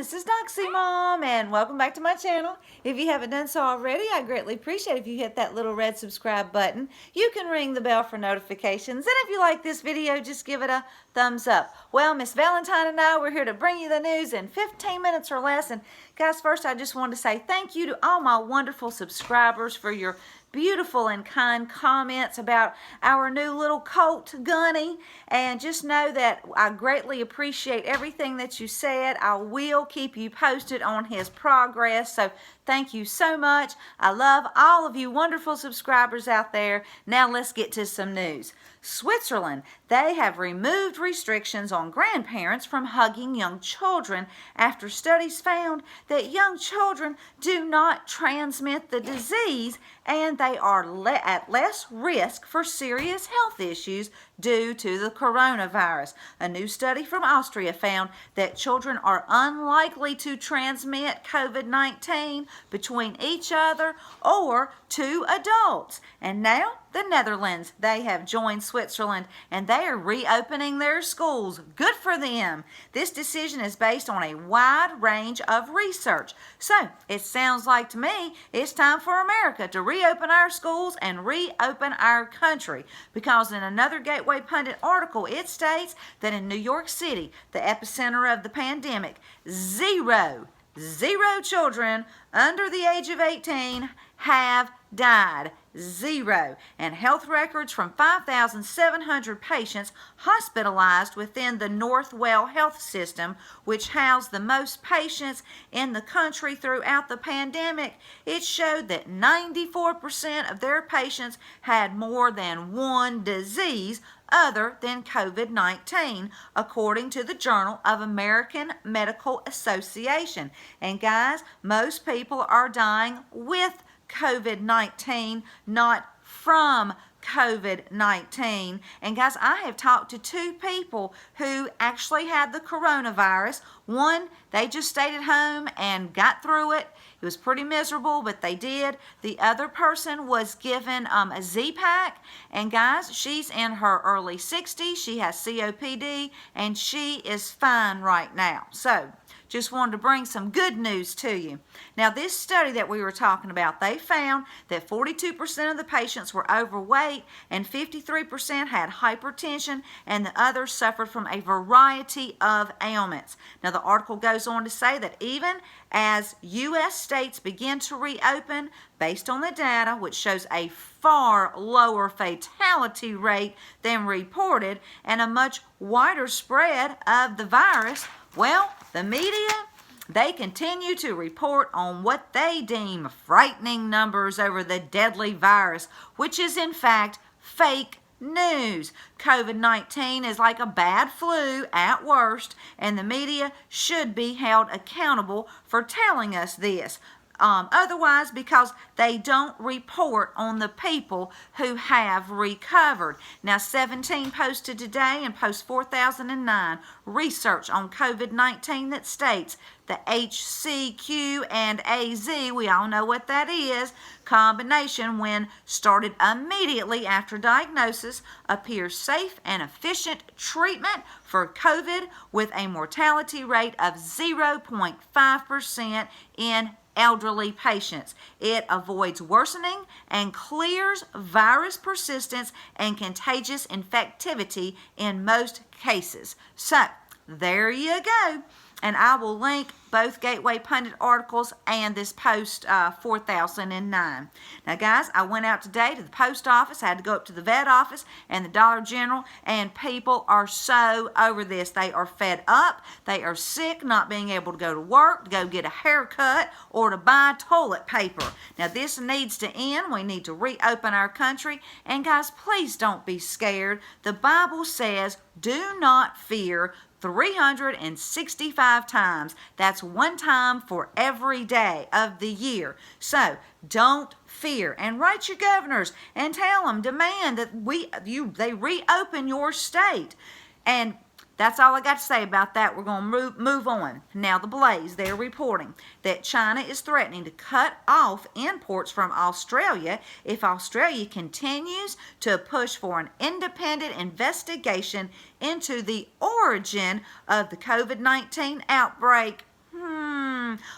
this is Doxy Mom, and welcome back to my channel. If you haven't done so already, I greatly appreciate if you hit that little red subscribe button. You can ring the bell for notifications, and if you like this video, just give it a thumbs up. Well, Miss Valentine and I, we're here to bring you the news in 15 minutes or less. And guys, first I just wanted to say thank you to all my wonderful subscribers for your beautiful and kind comments about our new little colt, Gunny. And just know that I greatly appreciate everything that you said. I will keep you posted on his progress. So thank you so much. I love all of you wonderful subscribers out there. Now let's get to some news. Switzerland, they have removed restrictions on grandparents from hugging young children after studies found that young children do not transmit the disease and they are at less risk for serious health issues due to the coronavirus. A new study from Austria found that children are unlikely to transmit COVID-19 between each other or to adults. And now the Netherlands, they have joined Switzerland and they are reopening their schools. Good for them. This decision is based on a wide range of research. So it sounds like to me it's time for America to reopen our schools and reopen our country, because in another Gateway Pundit article it states that in New York City, the epicenter of the pandemic, zero children under the age of 18 have died. Zero. And health records from 5,700 patients hospitalized within the Northwell Health System, which housed the most patients in the country throughout the pandemic, it showed that 94% of their patients had more than one disease other than COVID-19, according to the Journal of American Medical Association. And guys, most people are dying with COVID-19, not from COVID-19. And guys, I have talked to two people who actually had the coronavirus. One, they just stayed at home and got through it. It was pretty miserable, but they did. The other person was given a Z-Pack. And guys, she's in her early 60s. She has COPD, and she is fine right now. So just wanted to bring some good news to you. Now, this study that we were talking about, they found that 42% of the patients were overweight and 53% had hypertension, and the others suffered from a variety of ailments. Now, the article goes on to say that even as U.S. states begin to reopen, based on the data, which shows a far lower fatality rate than reported and a much wider spread of the virus, well, the media, they continue to report on what they deem frightening numbers over the deadly virus, which is in fact fake news. COVID-19 is like a bad flu at worst, and the media should be held accountable for telling us this. Otherwise, because they don't report on the people who have recovered. Now, 17 posted today in post 4009 research on COVID-19 that states the HCQ and AZ, we all know what that is, combination when started immediately after diagnosis appears safe and efficient treatment for COVID with a mortality rate of 0.5% in elderly patients. It avoids worsening and clears virus persistence and contagious infectivity in most cases. So, there you go. And I will link both Gateway Pundit articles and this post 4009. Now, guys, I went out today to the post office. I had to go up to the vet office and the Dollar General, and people are so over this. They are fed up. They are sick, not being able to go to work, to go get a haircut, or to buy toilet paper. Now, this needs to end. We need to reopen our country. And, guys, please don't be scared. The Bible says, do not fear 365 times. That's one time for every day of the year. So don't fear, and write your governors and tell them, demand that they reopen your state. And that's all I got to say about that. We're going to move on. Now, the Blaze, they're reporting that China is threatening to cut off imports from Australia if Australia continues to push for an independent investigation into the origin of the COVID-19 outbreak.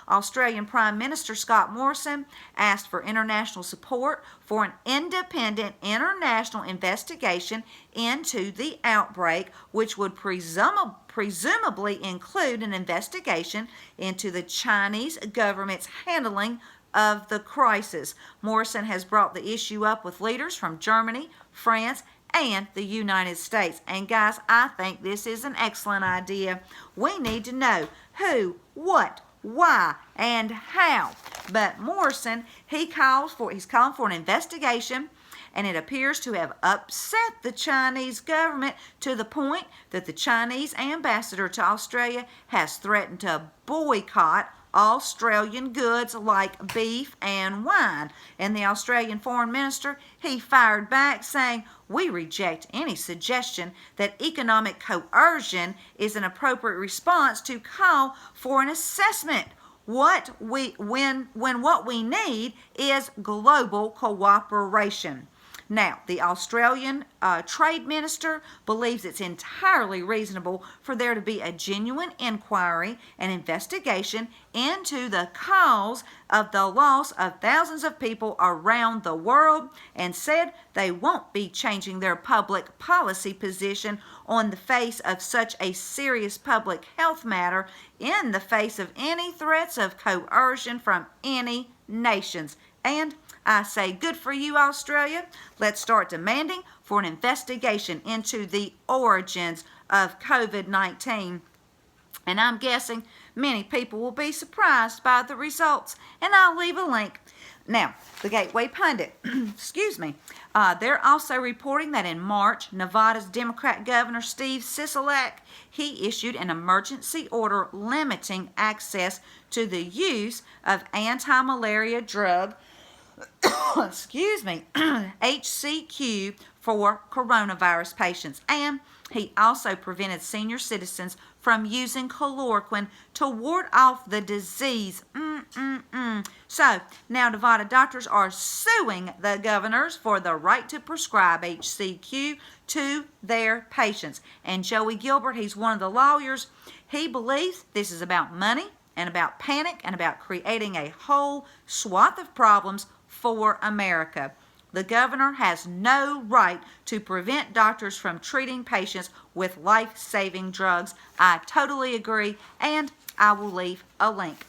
Australian Prime Minister Scott Morrison asked for international support for an independent international investigation into the outbreak, which would presumably include an investigation into the Chinese government's handling of the crisis. Morrison has brought the issue up with leaders from Germany, France, and the United States. And guys, I think this is an excellent idea. We need to know who, what, why, and how. But Morrison, he's calling for an investigation, and it appears to have upset the Chinese government to the point that the Chinese ambassador to Australia has threatened to boycott Australian goods like beef and wine. And the Australian foreign minister, he fired back saying, "We reject any suggestion that economic coercion is an appropriate response to call for an assessment. When what we need is global cooperation." Now, the Australian Trade Minister believes it's entirely reasonable for there to be a genuine inquiry and investigation into the cause of the loss of thousands of people around the world, and said they won't be changing their public policy position on the face of such a serious public health matter in the face of any threats of coercion from any nations. And I say, good for you, Australia. Let's start demanding for an investigation into the origins of COVID-19. And I'm guessing many people will be surprised by the results. And I'll leave a link. Now, the Gateway Pundit, excuse me, they're also reporting that in March, Nevada's Democrat Governor Steve Sisolak, he issued an emergency order limiting access to the use of anti-malaria drug excuse me, HCQ for coronavirus patients. And he also prevented senior citizens from using chloroquine to ward off the disease. So, now Nevada doctors are suing the governors for the right to prescribe HCQ to their patients. And Joey Gilbert, he's one of the lawyers, he believes this is about money and about panic and about creating a whole swath of problems for America. The governor has no right to prevent doctors from treating patients with life-saving drugs. I totally agree, and I will leave a link.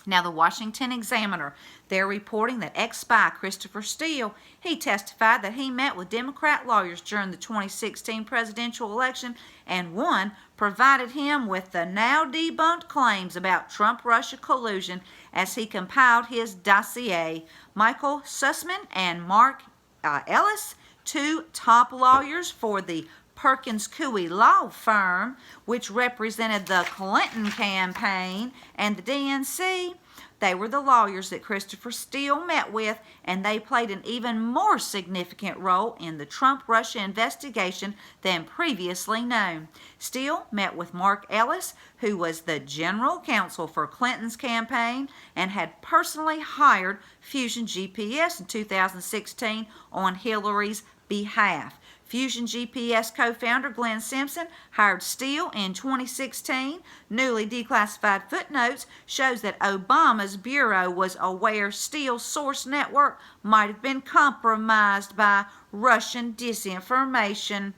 Now, the Washington Examiner, they're reporting that ex-spy Christopher Steele, he testified that he met with Democrat lawyers during the 2016 presidential election, and one provided him with the now debunked claims about Trump-Russia collusion as he compiled his dossier. Michael Sussman and Mark Ellis, two top lawyers for the Perkins Coie law firm, which represented the Clinton campaign and the DNC, they were the lawyers that Christopher Steele met with, and they played an even more significant role in the Trump-Russia investigation than previously known. Steele met with Mark Ellis, who was the general counsel for Clinton's campaign and had personally hired Fusion GPS in 2016 on Hillary's behalf. Fusion GPS co-founder Glenn Simpson hired Steele in 2016. Newly declassified footnotes shows that Obama's bureau was aware Steele's source network might have been compromised by Russian disinformation.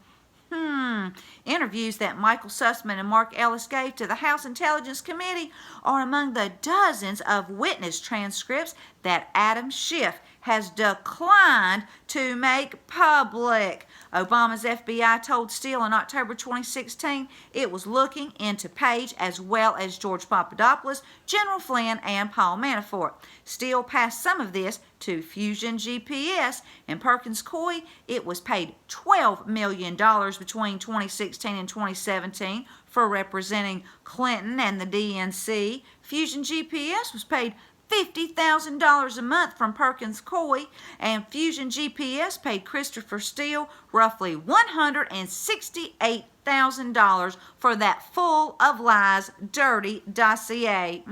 Interviews that Michael Sussman and Mark Ellis gave to the House Intelligence Committee are among the dozens of witness transcripts that Adam Schiff has declined to make public. Obama's FBI told Steele in October 2016 it was looking into Page as well as George Papadopoulos, General Flynn, and Paul Manafort. Steele passed some of this to Fusion GPS, and Perkins Coie, it was paid $12 million between 2016 and 2017 for representing Clinton and the DNC. Fusion GPS was paid $50,000 a month from Perkins Coie, and Fusion GPS paid Christopher Steele roughly $168,000 for that full of lies, dirty dossier.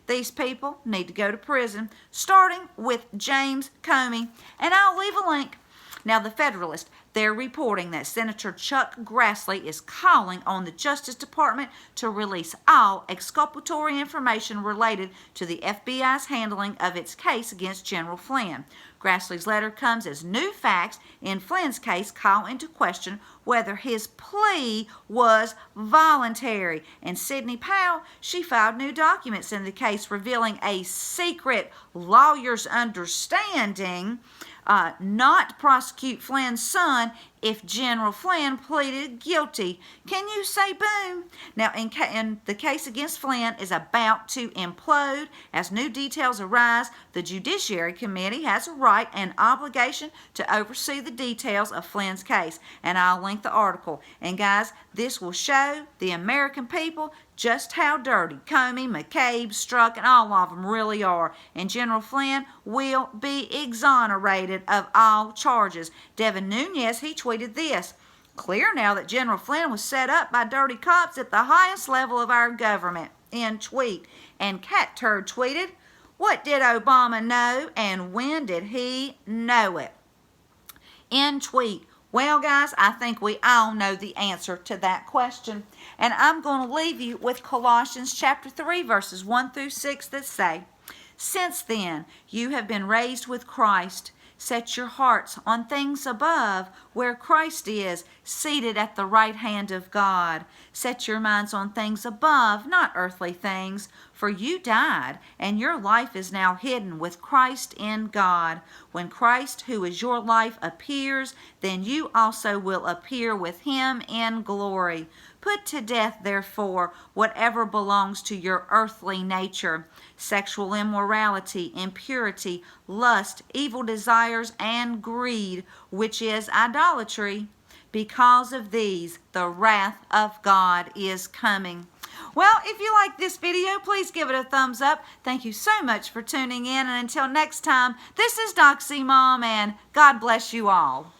These people need to go to prison, starting with James Comey, and I'll leave a link. Now, the Federalist, They're reporting that Senator Chuck Grassley is calling on the Justice Department to release all exculpatory information related to the FBI's handling of its case against General Flynn. Grassley's letter comes as new facts in Flynn's case call into question whether his plea was voluntary. And Sidney Powell, she filed new documents in the case revealing a secret lawyer's understanding not prosecute Flynn's son if General Flynn pleaded guilty. Can you say boom? Now, in the case against Flynn is about to implode. As new details arise, the Judiciary Committee has a right and obligation to oversee the details of Flynn's case. And I'll link the article. And guys, this will show the American people just how dirty Comey, McCabe, Strzok, and all of them really are. And General Flynn will be exonerated of all charges. Devin Nunes, he tweeted this: "Clear now that General Flynn was set up by dirty cops at the highest level of our government." End tweet. And Cat Turd tweeted, "What did Obama know and when did he know it?" End tweet. Well, guys, I think we all know the answer to that question. And I'm going to leave you with Colossians chapter 3, verses 1 through 6 that say, "Since then you have been raised with Christ. Set your hearts on things above, where Christ is, seated at the right hand of God. Set your minds on things above, not earthly things. For you died, and your life is now hidden with Christ in God. When Christ, who is your life, appears, then you also will appear with him in glory. Put to death, therefore, whatever belongs to your earthly nature: sexual immorality, impurity, lust, evil desires, and greed, which is idolatry. Because of these, the wrath of God is coming." Well, if you like this video, please give it a thumbs up. Thank you so much for tuning in. And until next time, this is Doxy Mom, and God bless you all.